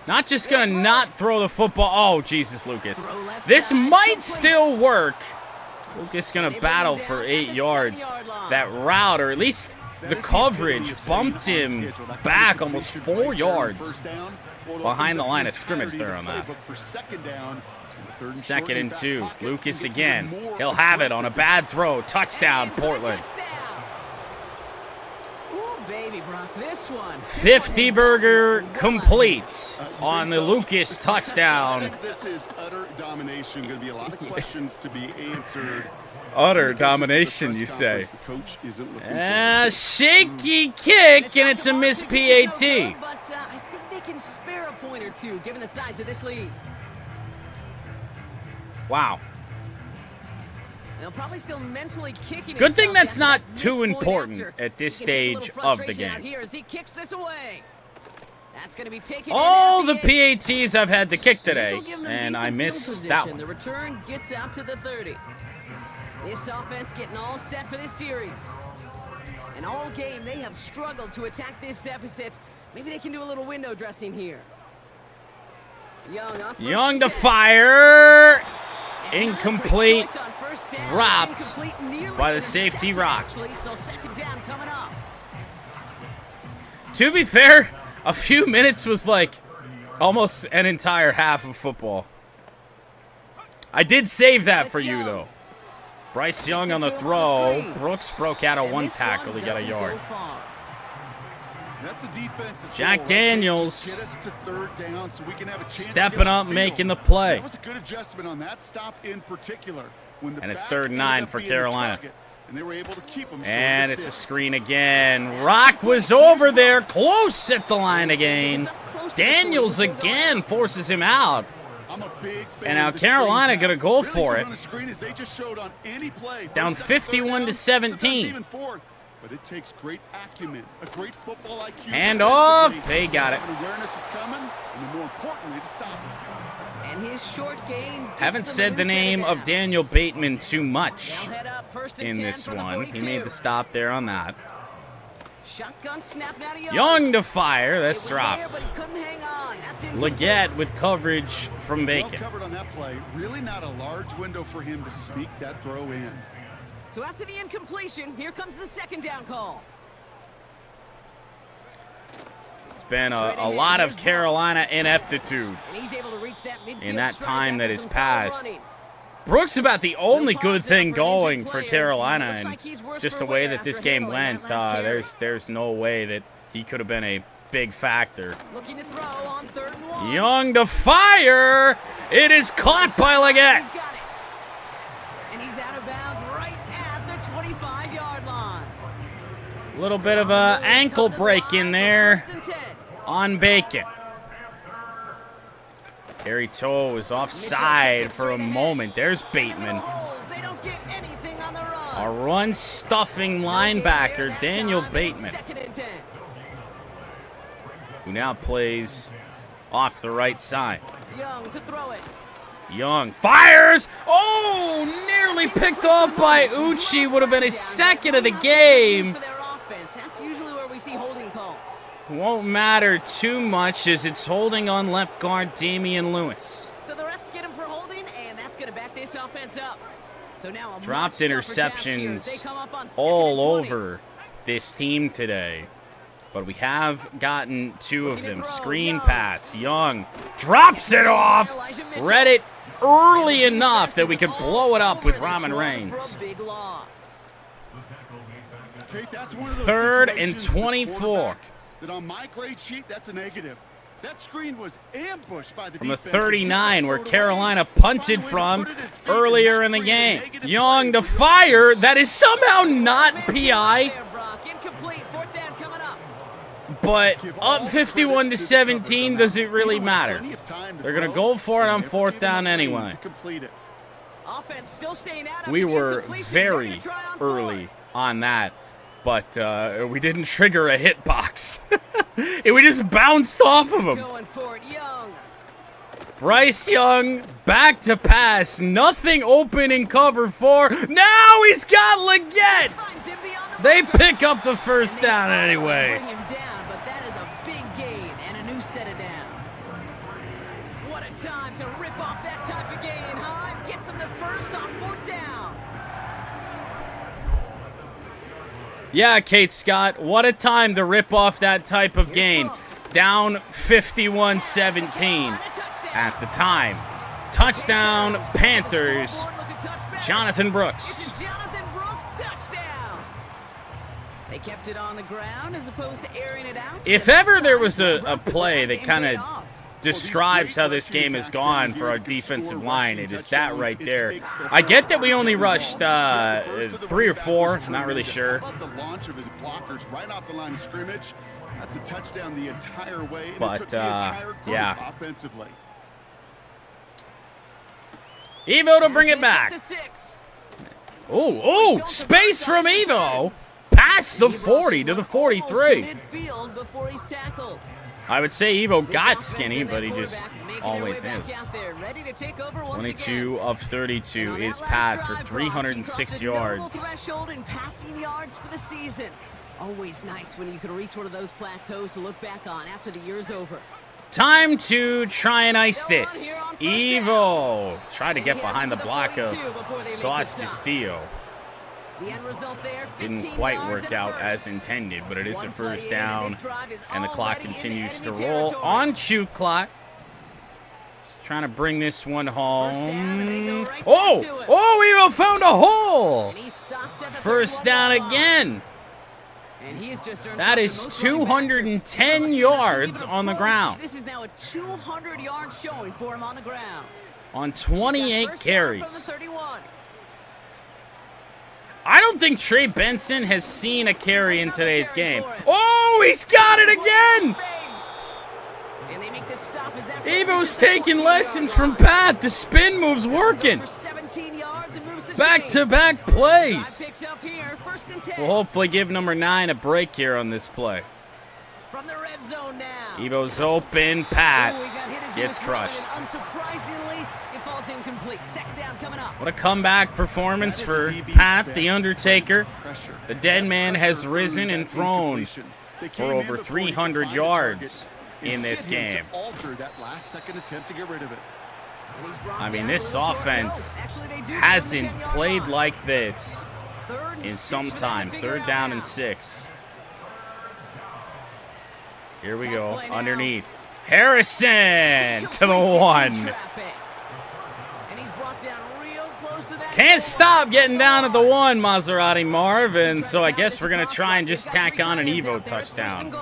Not just gonna not throw the football. Oh, Jesus, Lucas. This might still work. Lucas gonna battle for 8 yards. That route, or at least the coverage, bumped him back almost 4 yards behind the line of scrimmage there on that. 2nd and 2. Lucas again. He'll have it on a bad throw. Touchdown, Portland. 50 burger complete on the Lucas touchdown. I think this is utter domination. Going to be a lot of questions to be answered. Utter domination, you say? Shaky kick, and it's a missed PAT. Can spare a point or two given the size of this lead. Wow. They'll probably still mentally kicking. Good thing that's not too important at this stage of the game. Here as he kicks this away. That's going to be taken. All the PATs I've had to kick today, and I missed that one. The return gets out to the 30. This offense getting all set for this series. And all game they have struggled to attack this deficit. Maybe they can do a little window dressing here. Young to fire. Incomplete. Dropped by the safety Rock. To be fair, a few minutes was like almost an entire half of football. I did save that for you, though. Bryce Young on the throw. Brooks broke out of 1 tackle. He got a yard. Jack Daniels stepping up, making the play. That was a good adjustment on that stop in particular. And it's 3rd and 9 for Carolina. And it's a screen again. Rock was over there, close at the line again. Daniels again forces him out. And now Carolina going to go for it. Down 51-17. But it takes great acumen, a great football IQ. Hand off. They got it. Awareness it's coming, and more importantly, to stop it. And his short gain. Haven't said the name of Daniel Bateman too much in this one. He made the stop there on that. Shotgun snap now to Young. Young to fire. That's dropped. There, but he couldn't hang on. That's Leggett with coverage from Bacon. Well covered on that play. Really not a large window for him to sneak that throw in. So after the incompletion, here comes the second down call. It's been a lot of Carolina ineptitude And he's able to reach that in that time that has has passed. Brooks about the only good thing going for Carolina, and just the way that this game went, there's no way that he could have been a big factor. Looking to throw on 3rd and 1. Young to fire. It is caught by Leggett. He's got it. And he's out of bounds right at the 25-yard line. A little bit of a ankle break in there on Bacon. Gary Toe was offside for a moment. There's Bateman. They don't get anything on the run. A run-stuffing linebacker, Daniel Bateman, who now plays off the right side. Young to throw it. Young fires. Oh, nearly picked off by Uchi. Would have been his second of the game. That's usually where we see holding calls. Won't matter too much as it's holding on left guard Damian Lewis. So the refs get him for holding, and that's going to back this offense up. So now a Dropped much tougher task here. They interceptions come up on 2nd all and 20. over this team today. But we have gotten 2 of them. Screen pass. Young drops it off. Read it early enough that we could blow it up with Ramen Reigns. Big loss. Kate, that's one of those 3rd and situations as a 24. quarterback that on my grade sheet, that's a negative. That screen was ambushed by the From the defense. 39 where Carolina punted from earlier in the game. Young to fire. That is somehow not PI. Incomplete. 4th down coming up. But up 51-17, does it really matter? They're going to go for it on 4th down anyway. Offense still staying out. We were very early on that, but we didn't trigger a hitbox. We just bounced off of him. Going for it, Young. Bryce Young back to pass. Nothing open in cover 4. Now he's got Leggett. Finds him beyond the They marker. pick up the 1st down anyway. Bring him down, but that is a big gain and a new set of downs. What a time to rip off that type of gain, huh? And gets him the 1st on 4th down. Yeah, Kate Scott, what a time to rip off that type of gain. Down 51-17 at the time. Touchdown, Panthers. Jonathan Brooks. Jonathan Brooks, touchdown. They kept it on the ground as opposed to airing it out. If ever there was a play that kind of describes how this game has gone for our defensive line, it is that right there. I get that we only rushed 3 or 4, not really sure. The launch of his blockers right off the line of scrimmage. That's a touchdown the entire way. And But, it took the entire group yeah. offensively. Evo to bring it back. Oh, space from Evo. Past the 40 to the 43. I would say Evo got skinny, but he just always is. 22 of 32 is Pat for 306 yards. Always nice when you can reach one of those plateaus to look back on after the year's over. Time to try and ice this. Evo tried to get behind the block of Sauce Castillo. The end result there, Didn't quite work out as intended, but it is a 1st down, and the clock continues to roll on shoot clock. Trying to bring this one home. Oh, Evo found a hole. 1st down again. That is 210 yards on the ground. This is now a 200-yard showing for him on the ground. On 28 carries. I don't think Trey Benson has seen a carry in today's game. Oh, he's got it again! Evo's taking lessons from Pat. The spin move's working. 17 yards and moves the Back-to-back plays. Picks up here, 1st and 10. We'll hopefully give number 9 a break here on this play. From the red zone now. Evo's open. Pat Ooh, he got hit as he gets was running, crushed. and unsurprisingly, it falls incomplete. 2nd down coming up. What a comeback performance for Pat, the Undertaker. The dead man has risen and thrown for over 300 yards in this game. I mean, this offense hasn't played like this in some time. 3rd down and 6. Here we go, underneath. Harrison to the 1. Can't stop getting down at the 1, Maserati Marv, and so I guess we're going to try and just tack on an Evo touchdown.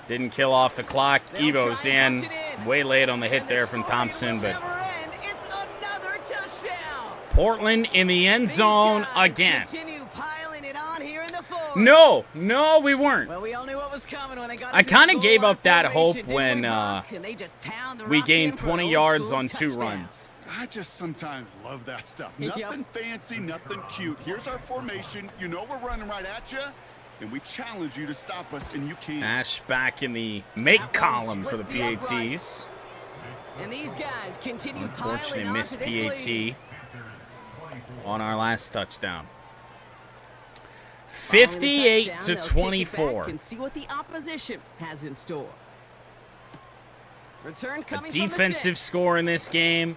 Didn't kill off the clock. Evo's in. Way late on the hit there from Thompson, but Portland in the end zone again. No, we weren't. I kind of gave up that hope when we gained 20 yards on 2 runs. I just sometimes love that stuff. Nothing fancy, nothing cute. Here's our formation. You know we're running right at you, and we challenge you to stop us, and you can't. Ash back in the make column for the PATs. And these guys continue Unfortunately, missed PAT on our last touchdown. 58 to 24. And see what the opposition has in store. Return coming A defensive score in this game.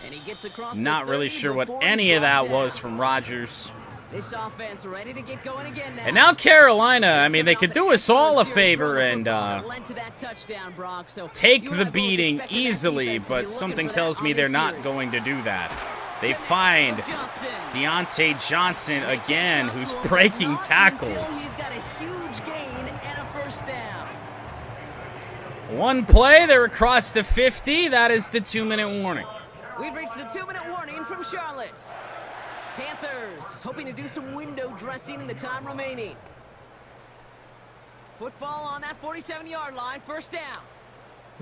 And he gets across Not really sure what any of that was from Rodgers. This offense ready to get going again now. And now Carolina, I mean, they could do us all a favor and take the beating easily, but something tells me they're not going to do that. They find Deontay Johnson again, who's breaking tackles. He's got a huge gain and a 1st down. One play, they're across the 50. That is the 2-minute warning. We've reached the 2-minute warning from Charlotte. Panthers hoping to do some window dressing in the time remaining. Football on that 47-yard line, 1st down.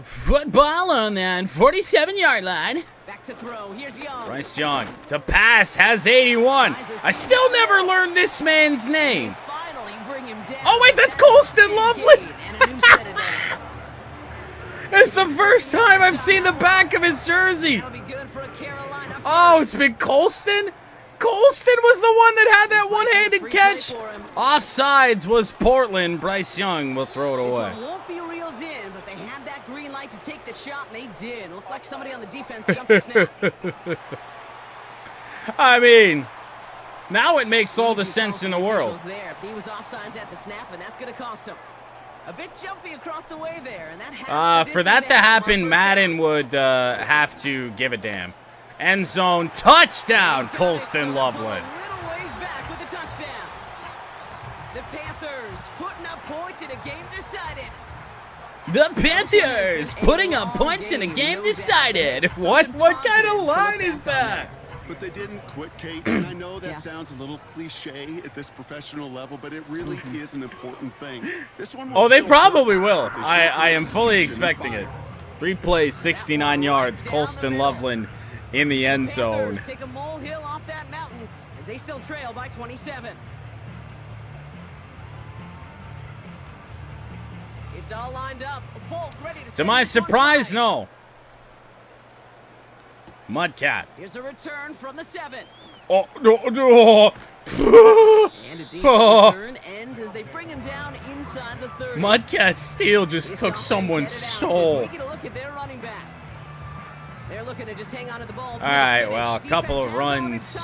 Football on that 47-yard line. Back to throw. Here's Young. Bryce Young to pass has 81. I still never learned this man's name. Finally bring him down. Oh wait, that's Colston Lovely. It's the first time I've seen the back of his jersey. Oh, it's been Colston? Colston was the one that had that one-handed catch. Offsides was Portland. Bryce Young will throw it away. Won't be reeled in, but they had that green light to take the shot, and they did. Looked like somebody on the defense jumped the snap. I mean, now it makes all the sense in the world. He was offsides at the snap, and that's going to cost him. A bit jumpy across the way there, and that for that to happen, Madden would have to give a damn. End zone touchdown, Colston Loveland. Little ways back with the touchdown. The Panthers putting up points in a game decided. The Panthers putting up points in a game decided. What kind of line is that? But they didn't quit, Kate, and I know that sounds a little cliche at this professional level, but it really is an important thing. This one will they probably will. I am fully expecting it. 3 plays, 69 yards. Colston Loveland in the end zone. Take a molehill off that mountain as they still trail by 27. It's all lined up. Folk ready to my surprise, no. Mudcat. Here's a return from the 7. Oh, no. And a decent return ends as they bring him down inside the 30. Mudcat Steele just took someone's soul. We get a look at their running back. They're looking to just hang on to the ball. All right, well, a couple of runs.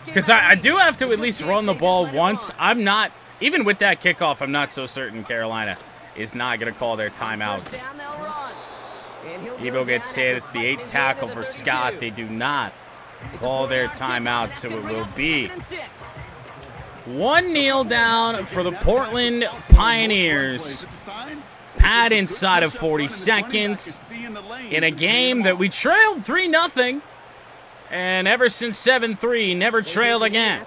Because I do have to at least run the ball once. I'm not, even with that kickoff, I'm not so certain Carolina is not going to call their timeouts. Evo gets hit. It's the 8th tackle for Scott. They do not call their timeout, so it will be 1 kneel down for the Portland Pioneers. Pat inside of 40 seconds in a game that we trailed 3-0, and ever since 7-3, never trailed again.